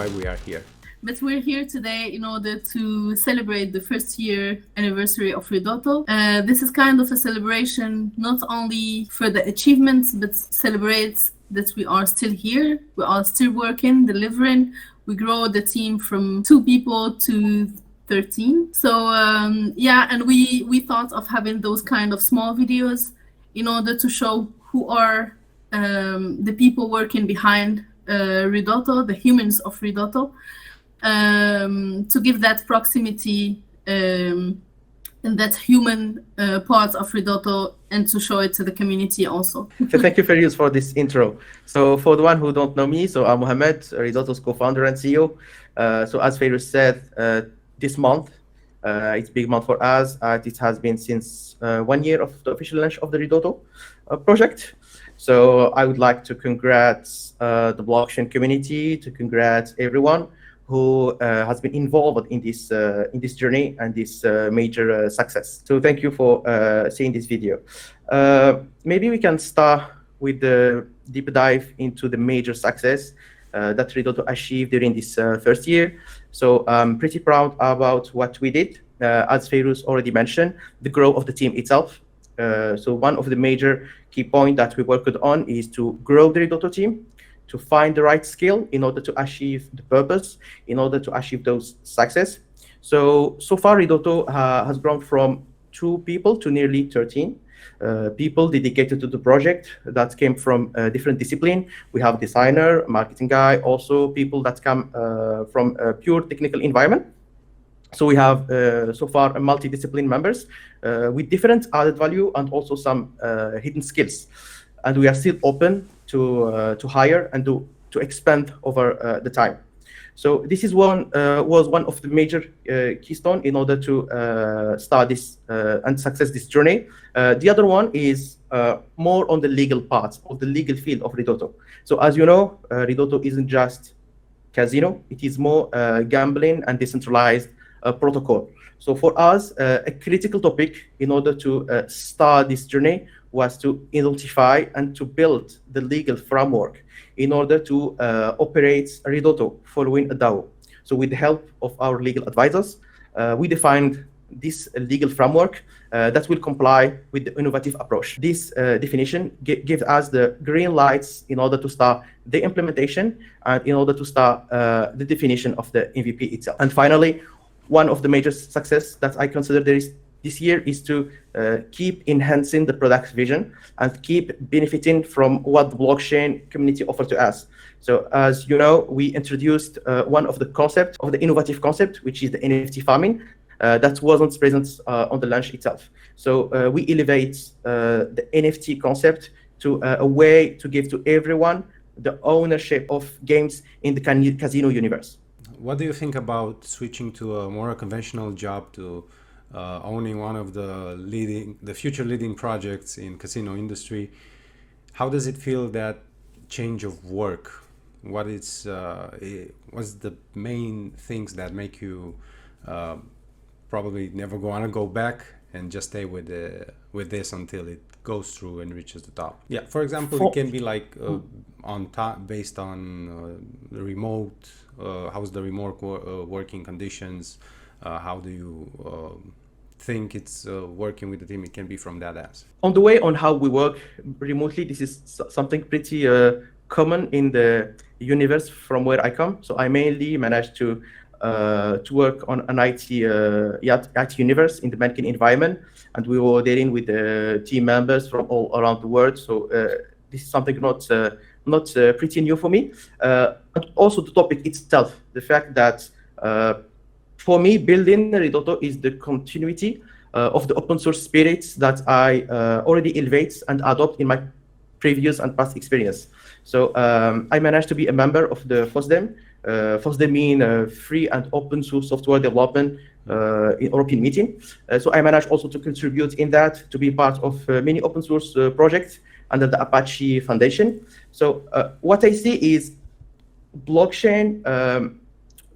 why we are here. But we're here today in order to celebrate the first year anniversary of Ridotto. This is kind of a celebration not only for the achievements, but celebrates that we are still here, we are still working, delivering. We grow the team from 2 people to 13. So and we thought of having those kind of small videos in order to show who are the people working behind Ridotto, the humans of Ridotto. To give that proximity and that human part of Ridotto, and to show it to the community also. So thank you, Fayrouz, for this intro. So for the one who don't know me, so I'm Mohammed, Ridotto's co-founder and CEO. So as Fayrouz said, this month, it's a big month for us. It has been since 1 year of the official launch of the Ridotto project. So I would like to congrats the blockchain community, to congrats everyone who has been involved in this journey and this major success. So thank you for seeing this video. Maybe we can start with the deep dive into the major success that Ridotto achieved during this first year. So I'm pretty proud about what we did. As Fayrouz already mentioned, the growth of the team itself. So one of the major key points that we worked on is to grow the Ridotto team, to find the right skill in order to achieve the purpose, in order to achieve those success. So far Ridotto has grown from 2 people to nearly 13 people dedicated to the project that came from different discipline. We have designer, marketing guy, also people that come from a pure technical environment. So we have so far a multidiscipline members with different added value and also some hidden skills. And we are still open to hire and to expand over the time. So this is was one of the major keystone in order to start this and success this journey. The other one is more on the legal part of the legal field of Ridotto. So as you know, Ridotto isn't just casino; it is more gambling and decentralized protocol. So for us, a critical topic in order to start this journey was to identify and to build the legal framework in order to operate Ridotto following a DAO. So with the help of our legal advisors, we defined this legal framework that will comply with the innovative approach. This definition gives us the green lights in order to start the implementation and in order to start the definition of the MVP itself. And finally, one of the major success that I consider this year is to keep enhancing the product vision and keep benefiting from what the blockchain community offers to us. So as you know, we introduced one of the concepts of the innovative concept, which is the NFT farming, that wasn't present on the launch itself. So we elevate the NFT concept to a way to give to everyone the ownership of games in the casino universe. What do you think about switching to a more conventional job to owning one of the future leading projects in casino industry? How does it feel, that change of work? What's the main things that make you probably never want to go back and just stay with this until it goes through and reaches the top? Yeah, for example, it can be like on top, based on the remote. How's the remote working conditions? How do you think it's working with the team? It can be from that aspect. On the way on how we work remotely, this is something pretty common in the universe from where I come. So I mainly managed to work on an IT universe in the banking environment, and we were dealing with team members from all around the world. So this is something not pretty new for me. And also the topic itself, the fact that for me, building Ridotto is the continuity of the open source spirits that I already elevate and adopt in my previous and past experience. So I managed to be a member of the FOSDEM. FOSDEM means free and open source software development in European meeting. So I managed also to contribute in that, to be part of many open source projects under the Apache Foundation. So what I see is blockchain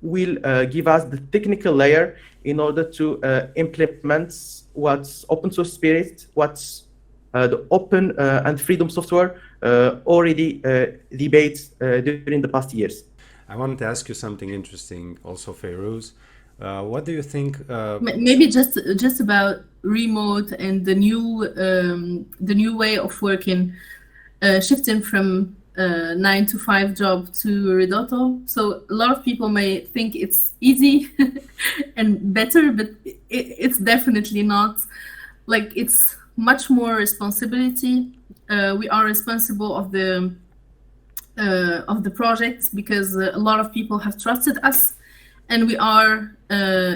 will give us the technical layer in order to implement what's open source spirit, what's the open and freedom software already debates during the past years. I wanted to ask you something interesting also, Fayrouz. What do you think? Maybe just about remote and the new way of working, shifting from 9 to 5 job to Ridotto. So a lot of people may think it's easy and better, but it's definitely not. Like, it's much more responsibility. We are responsible of the projects because a lot of people have trusted us, and we are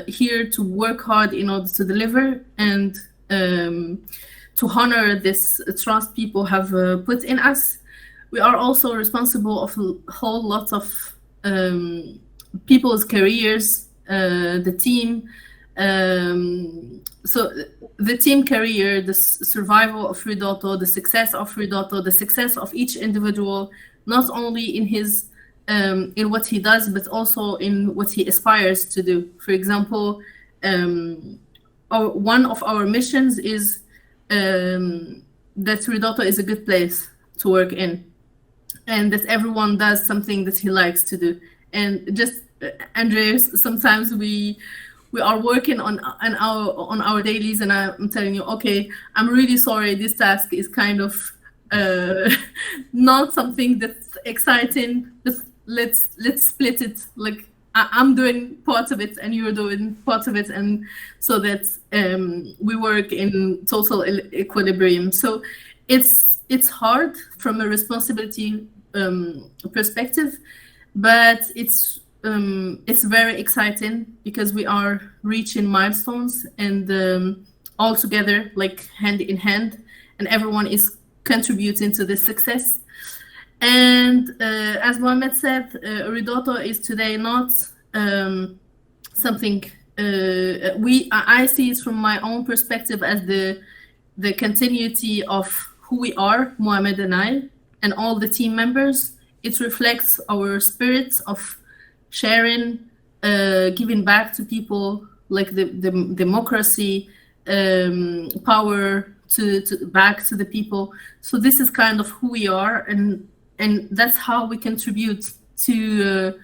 here to work hard in order to deliver and to honor this trust people have put in us. We are also responsible of a whole lot of people's careers, the team. So the team career, the survival of Ridotto, the success of Ridotto, the success of each individual, not only in his in what he does, but also in what he aspires to do. For example, one of our missions is that Ridotto is a good place to work in, and that everyone does something that he likes to do. And just Andreas, sometimes we are working on our dailies, and I'm telling you, okay, I'm really sorry, this task is kind of not something that's exciting. Just let's split it. Like, I'm doing part of it and you're doing part of it, and so that we work in total equilibrium. So it's hard from a responsibility perspective, but it's very exciting because we are reaching milestones and all together, like hand in hand, and everyone is contributing to this success. And as Mohammed said, Ridotto is today not something I see it from my own perspective as the continuity of who we are, Mohammed and I, and all the team members. It reflects our spirit of sharing, giving back to people, like the democracy, power to back to the people. So this is kind of who we are, and that's how we contribute to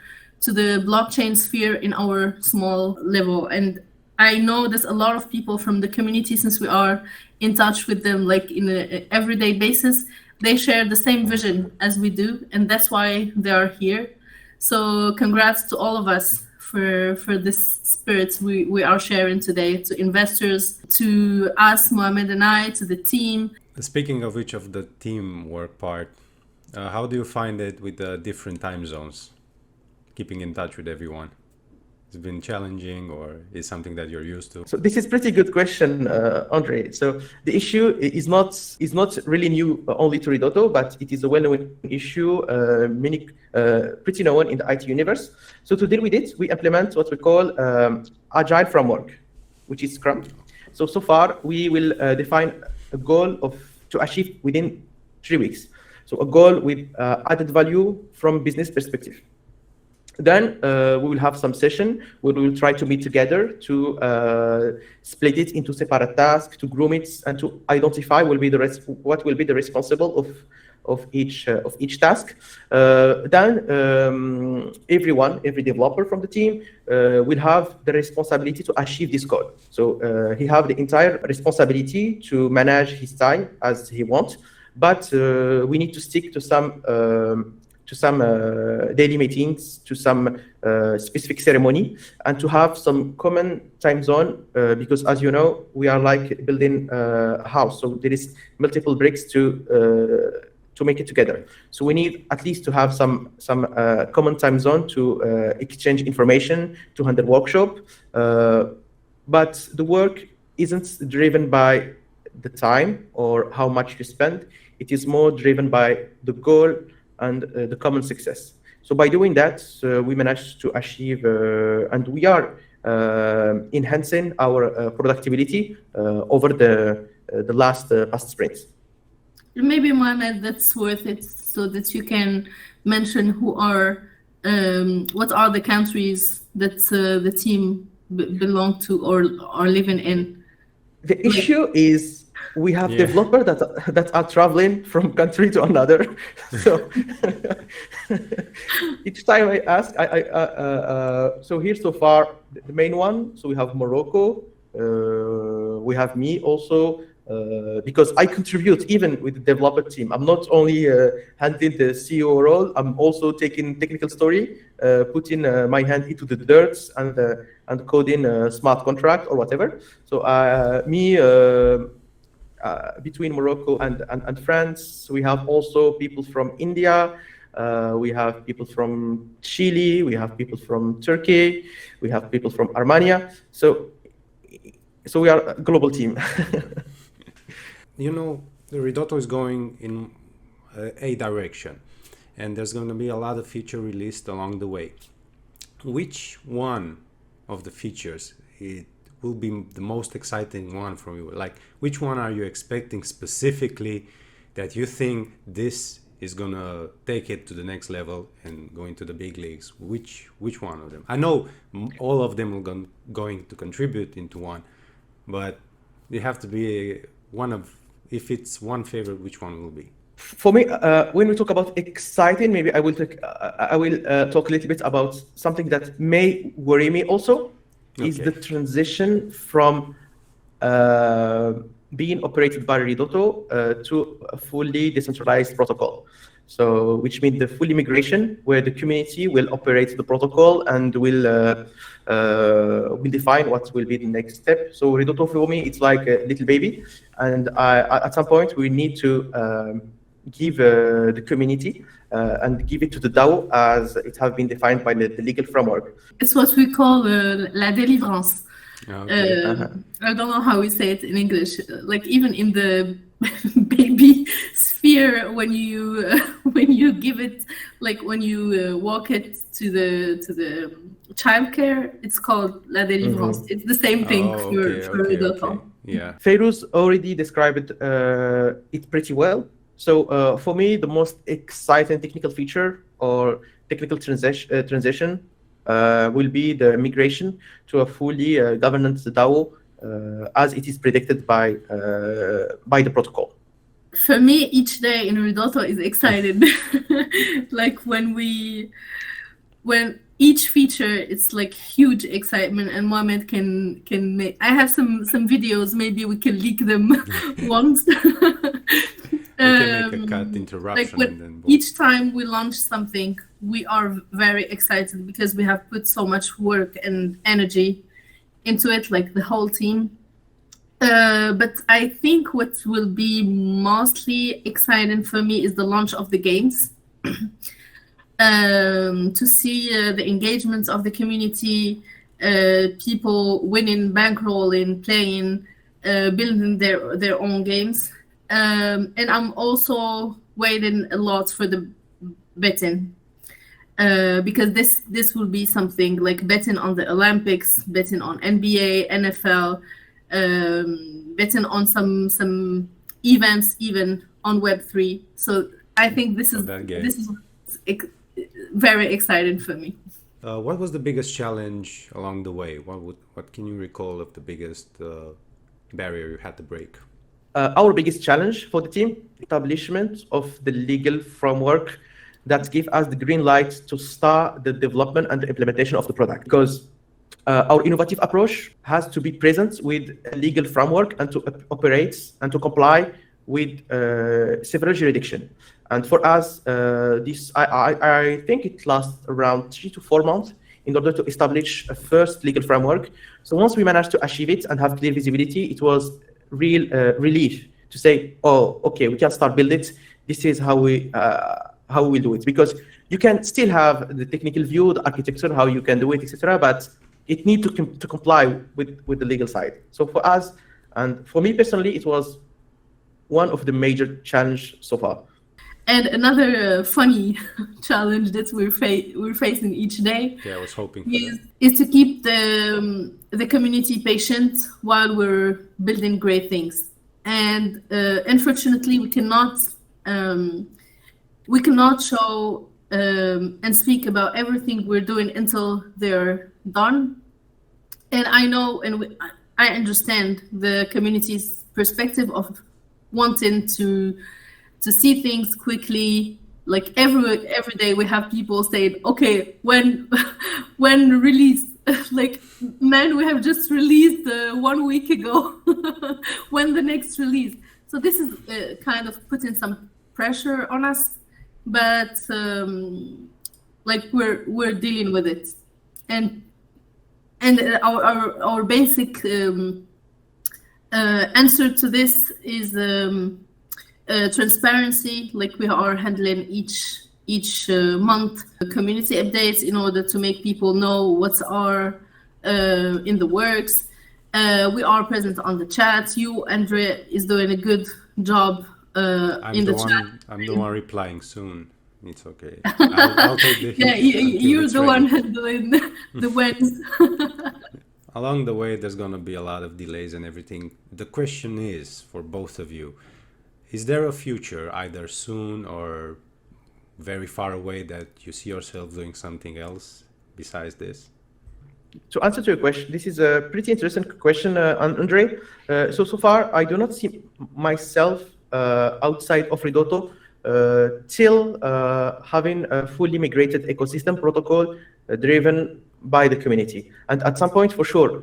the blockchain sphere in our small level. And I know there's a lot of people from the community, since we are in touch with them like in an everyday basis, they share the same vision as we do, and that's why they are here. So congrats to all of us for this spirit we are sharing today, to investors, to us, Mohammed and I, to the team. Speaking of which, of the teamwork part, how do you find it with the different time zones, keeping in touch with everyone? It's been challenging, or is something that you're used to? So this is pretty good question, Andre. So the issue is not really new only to Ridotto, but it is a well-known issue, pretty known in the IT universe. So to deal with it, we implement what we call agile framework, which is Scrum. So far we will define a goal to achieve within 3 weeks. So a goal with added value from business perspective. Then we will have some session where we will try to meet together to split it into separate tasks, to groom it, and to identify what will be the responsible of each task. Then every developer from the team will have the responsibility to achieve this goal. So he have the entire responsibility to manage his time as he wants, but we need to stick to some daily meetings, to some specific ceremony, and to have some common time zone, because as you know, we are like building a house, so there is multiple bricks to make it together. So we need at least to have some common time zone to exchange information, to handle workshop, but the work isn't driven by the time or how much you spend. It is more driven by the goal and the common success. So by doing that, we managed to achieve, and we are enhancing our productivity over the past sprints. Maybe, Mohammed, that's worth it, so that you can mention what are the countries that the team belong to or are living in. The issue is we have Yeah. developers that are traveling from country to another. So each time I ask, so here so far the main one. So we have Morocco, we have me also. Because I contribute even with the developer team. I'm not only handling the CEO role, I'm also taking technical story, putting my hand into the dirt and coding a smart contract or whatever. So between Morocco and France, we have also people from India, we have people from Chile, we have people from Turkey, we have people from Armenia. So we are a global team. You know, the Ridotto is going in a direction, and there's going to be a lot of feature released along the way. Which one of the features it will be the most exciting one for you? Like, which one are you expecting specifically that you think this is going to take it to the next level and go into the big leagues? Which one of them? I know all of them are going to contribute into one, but you have to be one of, if it's one favorite, which one will be? For me, when we talk about exciting, maybe I will talk a little bit about something that may worry me also, is the transition from being operated by Ridotto to a fully decentralized protocol. So, which means the full migration, where the community will operate the protocol and will define what will be the next step. So Ridotto for me, it's like a little baby, and at some point we need to give the community and give it to the DAO as it has been defined by the legal framework. It's what we call la délivrance. Okay. I don't know how we say it in English. Like even in the baby sphere, when you give it, like when you walk it to the childcare, it's called la délivrance. Mm-hmm. It's the same thing for Ridotto. Okay. Yeah. Fayrouz already described it pretty well. So for me, the most exciting technical feature or technical transition will be the migration to a fully governance DAO as it is predicted by the protocol. For me, each day in Ridotto is excited. Like when each feature, it's like huge excitement, and Mohammed can make. I have some videos. Maybe we can leak them once. We can make a cut interruption. Like and then each time we launch something, we are very excited because we have put so much work and energy into it, like the whole team. But I think what will be mostly exciting for me is the launch of the games. To see the engagements of the community, people winning, bankrolling, playing, building their own games. And I'm also waiting a lot for the betting, because this will be something like betting on the Olympics, betting on NBA, NFL, betting on some events, even on Web3. So I think this is very exciting for me. What was the biggest challenge along the way? What can you recall of the biggest barrier you had to break? Our biggest challenge for the team, establishment of the legal framework that give us the green light to start the development and the implementation of the product. Because our innovative approach has to be present with a legal framework and to operate and to comply with several jurisdictions. And for us, I think it lasts around 3 to 4 months in order to establish a first legal framework. So once we managed to achieve it and have clear visibility, it was real relief to say, oh, okay, we can start build it. This is how we will do it, because you can still have the technical view, the architecture, how you can do it, etc. But it needs to comply with the legal side. So for us, and for me personally, it was one of the major challenges so far. And another funny challenge that we're facing each day. Yeah, I was hoping is to keep the community patient while we're building great things. And unfortunately, we cannot show and speak about everything we're doing until they're done. And I know, and I understand the community's perspective of wanting to see things quickly. Like every day we have people saying, okay, when release? Like, man, we have just released 1 week ago. When the next release? So this is kind of putting some pressure on us, but like we're dealing with it, and our basic answer to this is transparency. Like, we are handling each month community updates in order to make people know what's in the works. We are present on the chat. You, Andre, is doing a good job in the chat. I'm the one replying soon. It's okay. I'll take the yeah, you're the one handling the wins. Along the way, there's going to be a lot of delays and everything. The question is, for both of you, is there a future, either soon or very far away, that you see yourself doing something else besides this? To answer to your question, this is a pretty interesting question, Andre. So far, I do not see myself outside of Ridotto till having a fully migrated ecosystem protocol driven by the community. And at some point, for sure,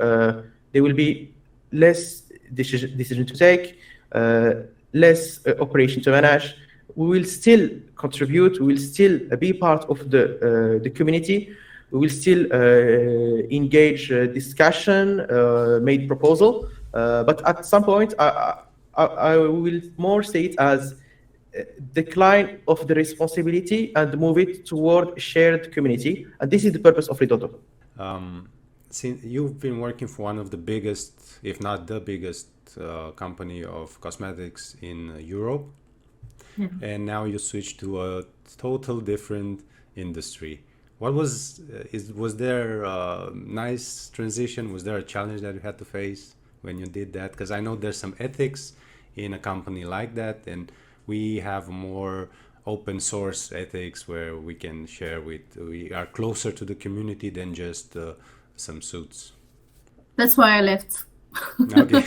there will be less decision to take, less operation to manage. We will still contribute. We will still be part of the community. We will still engage discussion, made proposal. But at some point, I will more say it as decline of the responsibility and move it toward shared community. And this is the purpose of Ridotto. Since you've been working for one of the biggest, if not the biggest, company of cosmetics in Europe, and now you switch to a total different industry. What was there a nice transition? Was there a challenge that you had to face when you did that? Because I know there's some ethics in a company like that, and we have more open source ethics where we can share we are closer to the community than just some suits. That's why I left. Okay.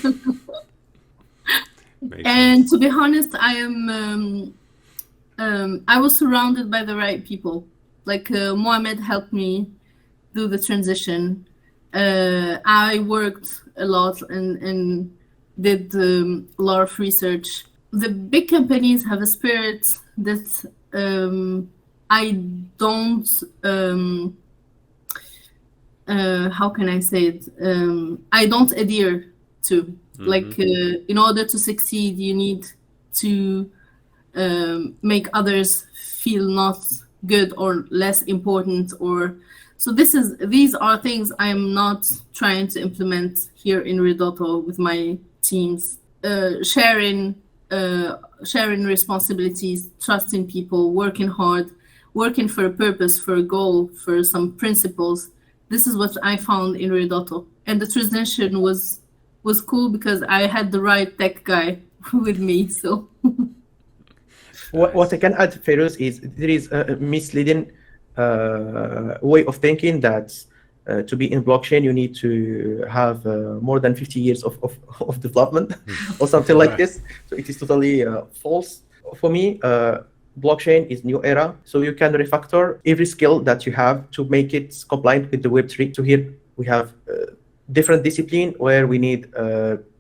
And to be honest, I was surrounded by the right people. Like, Mohammed helped me do the transition. I worked a lot and did a lot of research. The big companies have a spirit that I don't, how can I say it? I don't adhere to. Like, in order to succeed, you need to make others feel not good or less important, or so these are things I'm not trying to implement here in Ridotto with my teams. Sharing responsibilities, trusting people, working hard, working for a purpose, for a goal, for some principles. This is what I found in Ridotto, and the transition was cool because I had the right tech guy with me. So what I can add, Fayrouz, is there is a misleading way of thinking that to be in blockchain you need to have more than 50 years of development or something like this. So it is totally false. For me, blockchain is new era, so you can refactor every skill that you have to make it compliant with the Web3. So here we have different discipline where we need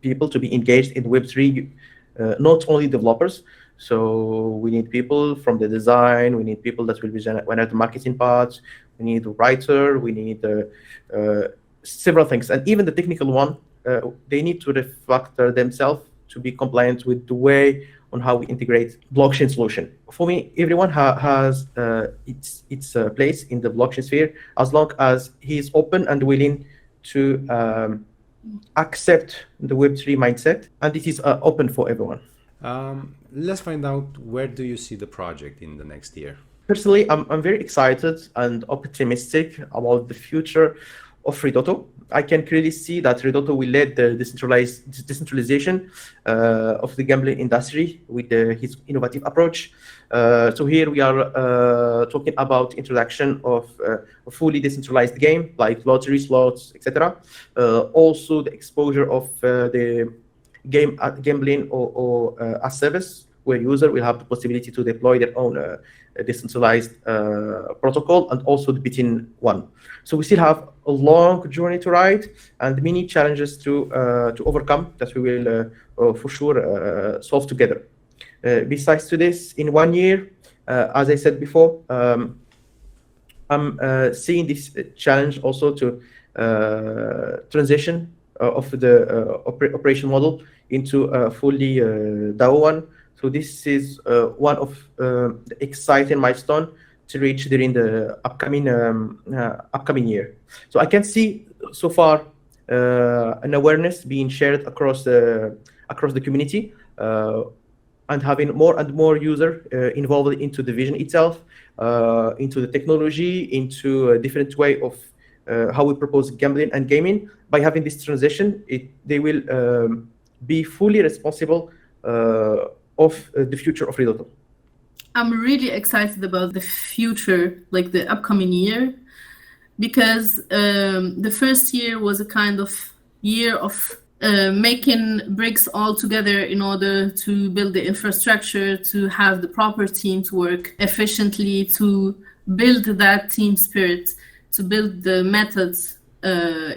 people to be engaged in Web3, not only developers. So we need people from the design, we need people that will be generate the marketing part, we need a writer, we need several things. And even the technical one, they need to refactor themselves to be compliant with the way on how we integrate blockchain solution. For me, everyone has its place in the blockchain sphere as long as he is open and willing to accept the Web3 mindset, and it is open for everyone. Let's find out, where do you see the project in the next year? Personally, I'm very excited and optimistic about the future of Ridotto. I can clearly see that Ridotto will lead the decentralization of the gambling industry with his innovative approach. So here we are talking about introduction of a fully decentralized game like lottery, slots, etc. Also the exposure of the gambling or a service where user will have the possibility to deploy their own decentralized protocol and also the betting one. So we still have a long journey to ride and many challenges to overcome that we will for sure solve together. Besides to this, in 1 year, as I said before, I'm seeing this challenge also to transition of the operation model into a fully DAO one. So this is one of the exciting milestone to reach during the upcoming year. So I can see so far an awareness being shared across the community and having more and more user involved into the vision itself, into the technology, into a different way of how we propose gambling and gaming. By having this transition, they will be fully responsible of the future of Ridotto. I'm really excited about the future, like the upcoming year, because the first year was a kind of year of making bricks all together in order to build the infrastructure, to have the proper team to work efficiently, to build that team spirit, to build the methods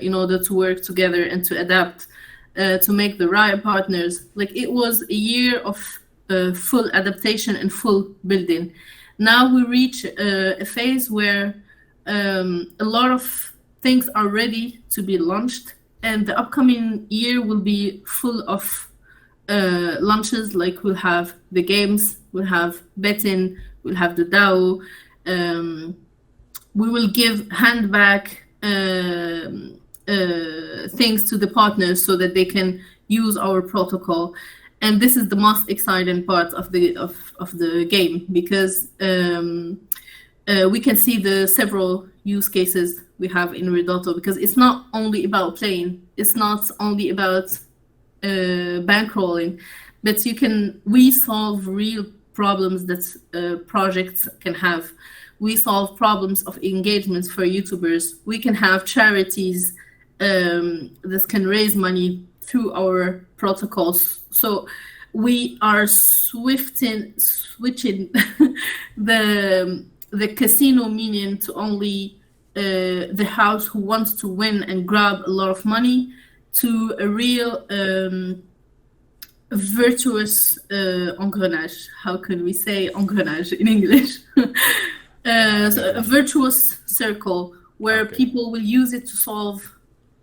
in order to work together and to adapt, to make the right partners. Like it was a year of full adaptation and full building. Now we reach a phase where a lot of things are ready to be launched, and the upcoming year will be full of launches. Like we'll have the games, we'll have betting, we'll have the DAO. We will give hand back things to the partners so that they can use our protocol. And this is the most exciting part of the game, because we can see the several use cases we have in Ridotto, because it's not only about playing, it's not only about bankrolling, but we solve real problems that projects can have. We solve problems of engagements for YouTubers. We can have charities that can raise money through our protocols. So we are switching the casino minion to only the house who wants to win and grab a lot of money, to a real virtuous engrenage. How can we say engrenage in English? So a virtuous circle where people will use it to solve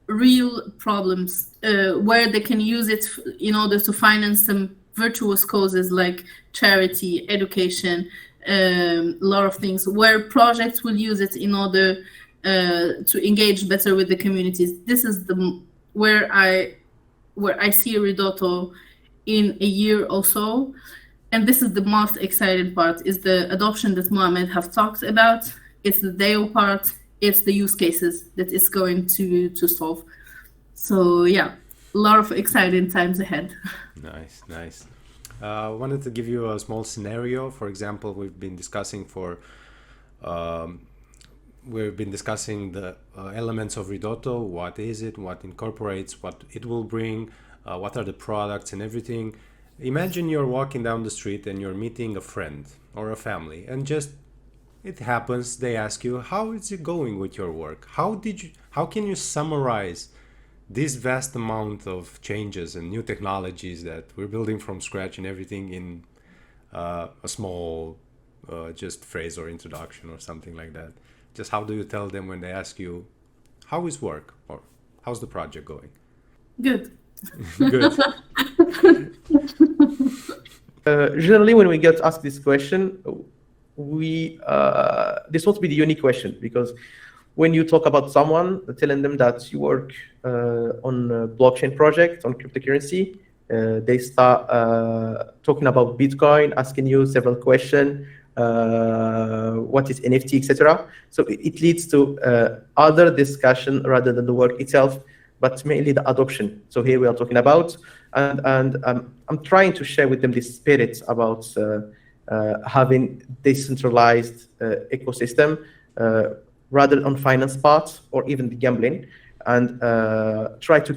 real problems, where they can use it in order to finance some virtuous causes like charity, education, a lot of things, where projects will use it in order to engage better with the communities. This is where I see Ridotto in a year or so. And this is the most exciting part, is the adoption that Mohammed have talked about. It's the DAO part, it's the use cases that it's going to solve. So yeah, a lot of exciting times ahead. Nice. I wanted to give you a small scenario. For example, we've been discussing the elements of Ridotto. What is it? What incorporates? What it will bring? What are the products and everything? Imagine you're walking down the street and you're meeting a friend or a family, and just it happens they ask you, how is it going with your work? How can you summarize this vast amount of changes and new technologies that we're building from scratch and everything in a small just phrase or introduction or something like that? Just how do you tell them when they ask you, how is work, or how's the project going? Good. Good. Generally, when we get asked this question, this won't be the unique question, because when you talk about someone, telling them that you work on a blockchain project, on cryptocurrency, they start talking about Bitcoin, asking you several questions, what is NFT, etc. So it leads to other discussion rather than the work itself, but mainly the adoption. So here we are talking about, and I'm trying to share with them this spirit about having decentralized ecosystem rather on finance part or even the gambling, and try to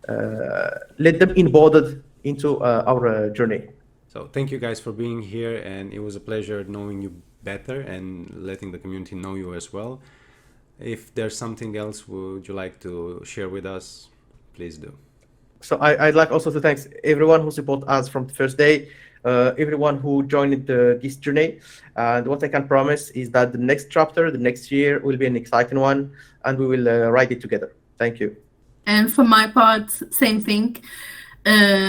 let them embodied into our journey. So thank you guys for being here, and it was a pleasure knowing you better and letting the community know you as well. If there's something else would you like to share with us, please do. So I'd like also to thank everyone who supported us from the first day, everyone who joined this journey. And what I can promise is that the next chapter, the next year, will be an exciting one, and we will write it together. Thank you. And for my part, same thing.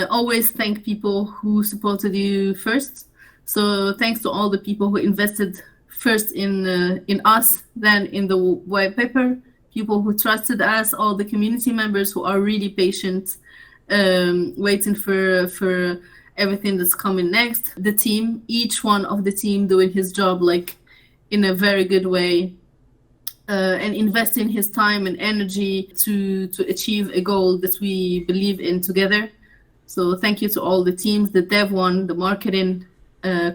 Always thank people who supported you first. So thanks to all the people who invested first in us, then in the white paper, people who trusted us, all the community members who are really patient, waiting for everything that's coming next. The team, each one of the team doing his job like in a very good way, and investing his time and energy to achieve a goal that we believe in together. So thank you to all the teams, the dev one, the marketing,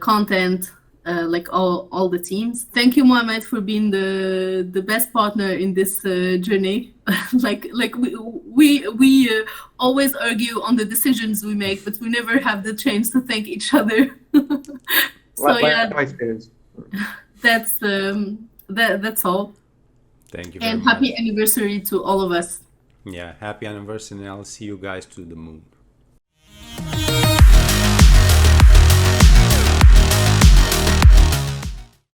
content, like all the teams. Thank you, Mohammed, for being the best partner in this journey. like we always argue on the decisions we make, but we never have the chance to thank each other. So yeah, my experience. That's all. Thank you very And much. happy anniversary to all of us. Yeah, happy anniversary, and I'll see you guys to the moon.